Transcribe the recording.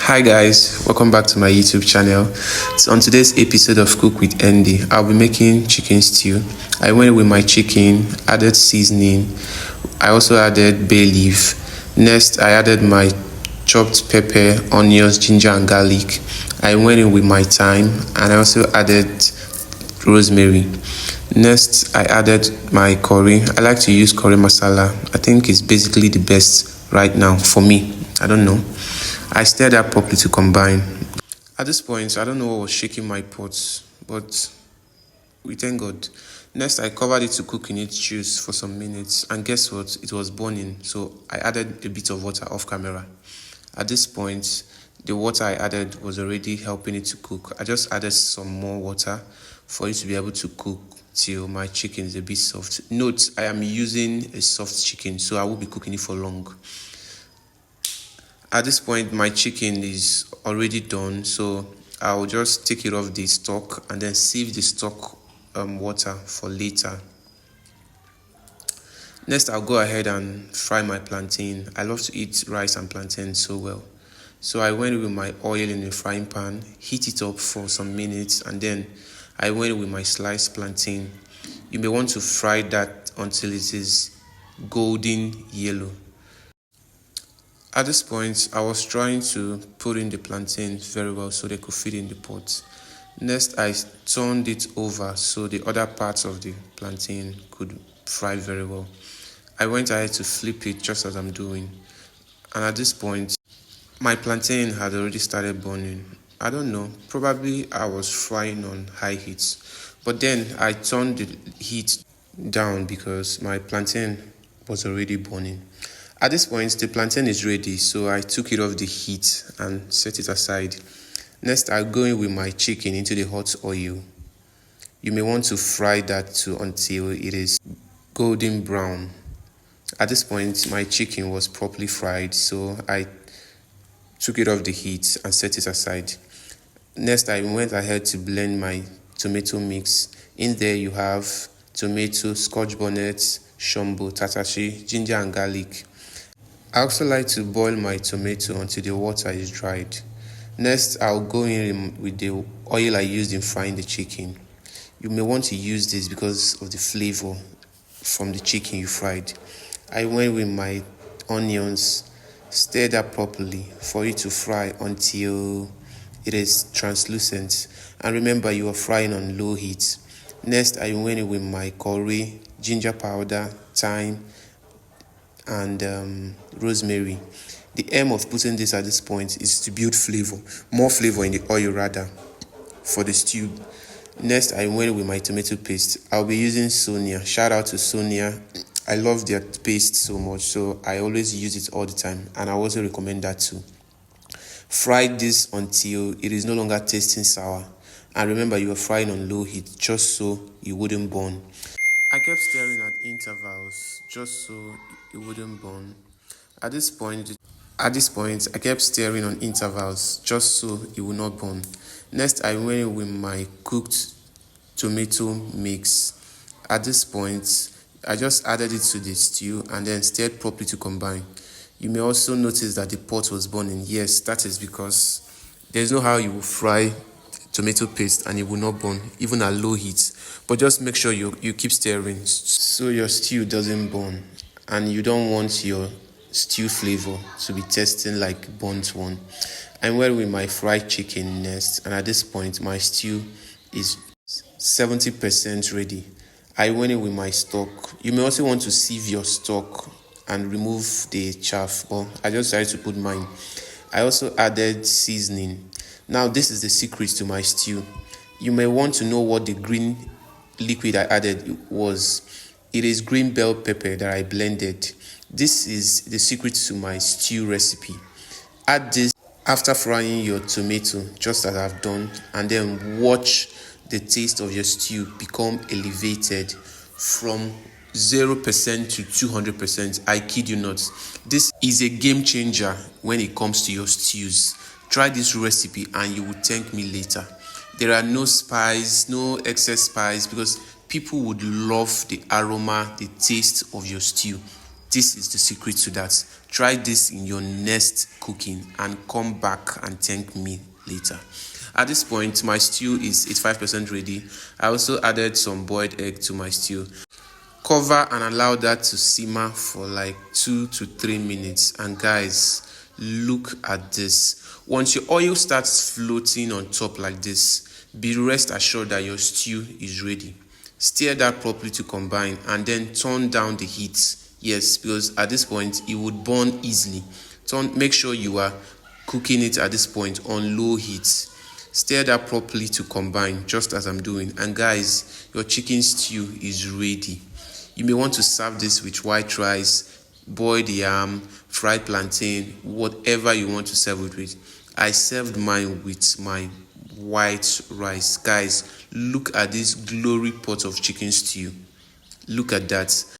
Hi guys, welcome back to my YouTube channel. So on today's episode of Cook with Andy, I'll be making chicken stew. I went with my chicken, added seasoning. I also added bay leaf. Next, I added my chopped pepper, onions, ginger and garlic. I went in with my thyme and I also added rosemary. Next, I added my curry. I like to use curry masala. I think it's basically the best right now for me. I don't know. I stirred that properly to combine. At this point, I don't know what was shaking my pots, but we thank God. Next, I covered it to cook in its juice for some minutes, and guess what? It was burning, so I added a bit of water off camera. At this point, the water I added was already helping it to cook. I just added some more water for it to be able to cook till my chicken is a bit soft. Note, I am using a soft chicken, so I will be cooking it for long. At this point, my chicken is already done, so I'll just take it off the stock and then save the stock water for later. Next, I'll go ahead and fry my plantain. I love to eat rice and plantain so well. So I went with my oil in the frying pan, heat it up for some minutes, and then I went with my sliced plantain. You may want to fry that until it is golden yellow. At this point, I was trying to put in the plantain very well so they could fit in the pot. Next, I turned it over so the other parts of the plantain could fry very well. I went ahead to flip it just as I'm doing. And at this point, my plantain had already started burning. I don't know, probably I was frying on high heat. But then I turned the heat down because my plantain was already burning. At this point, the plantain is ready, so I took it off the heat and set it aside. Next, I'll go in with my chicken into the hot oil. You may want to fry that too until it is golden brown. At this point, my chicken was properly fried, so I took it off the heat and set it aside. Next, I went ahead to blend my tomato mix. In there, you have tomato, scotch bonnet, shombo, tatashi, ginger and garlic. I also like to boil my tomato until the water is dried. Next, I'll go in with the oil I used in frying the chicken. You may want to use this because of the flavor from the chicken you fried. I went with my onions, stirred that properly for it to fry until it is translucent. And remember, you are frying on low heat. Next, I went in with my curry, ginger powder, thyme, and rosemary. The aim of putting this at this point is to build more flavor in the oil rather, for the stew. Next, I went with my tomato paste. I'll be using Sonia. Shout out to Sonia. I love their paste so much, so I always use it all the time, and I also recommend that too. Fry this until it is no longer tasting sour. And remember, you are frying on low heat just so it wouldn't burn. I kept stirring at intervals just so it wouldn't burn. At this point, I kept stirring on intervals just so it would not burn. Next, I went in with my cooked tomato mix. At this point, I just added it to the stew and then stirred properly to combine. You may also notice that the pot was burning. Yes, that is because there's no how you will fry tomato paste and it will not burn even at low heat, but just make sure you keep stirring so your stew doesn't burn, and you don't want your stew flavor to be tasting like burnt one. I went with my fried chicken next, and at this point my stew is 70% ready. I went in with my stock. You may also want to sieve your stock and remove the chaff, but I just decided to put mine. I also added seasoning. Now, this is the secret to my stew. You may want to know what the green liquid I added was. It is green bell pepper that I blended. This is the secret to my stew recipe. Add this after frying your tomato, just as I've done, and then watch the taste of your stew become elevated from 0% to 200%. I kid you not. This is a game changer when it comes to your stews. Try this recipe and you will thank me later. There are no spice, no excess spice, because people would love the aroma, the taste of your stew. This is the secret to that. Try this in your next cooking and come back and thank me later. At this point, my stew is 85% ready. I also added some boiled egg to my stew. Cover and allow that to simmer for like 2 to 3 minutes. And guys, look at this. Once your oil starts floating on top like this, be rest assured that your stew is ready. Stir that properly to combine and then turn down the heat. Yes, because at this point it would burn easily. Make sure you are cooking it at this point on low heat. Stir that properly to combine, just as I'm doing. And guys, your chicken stew is ready. You may want to serve this with white rice, boiled yam, fried plantain, whatever you want to serve it with. I served mine with my white rice. Guys, look at this glory pot of chicken stew. Look at that.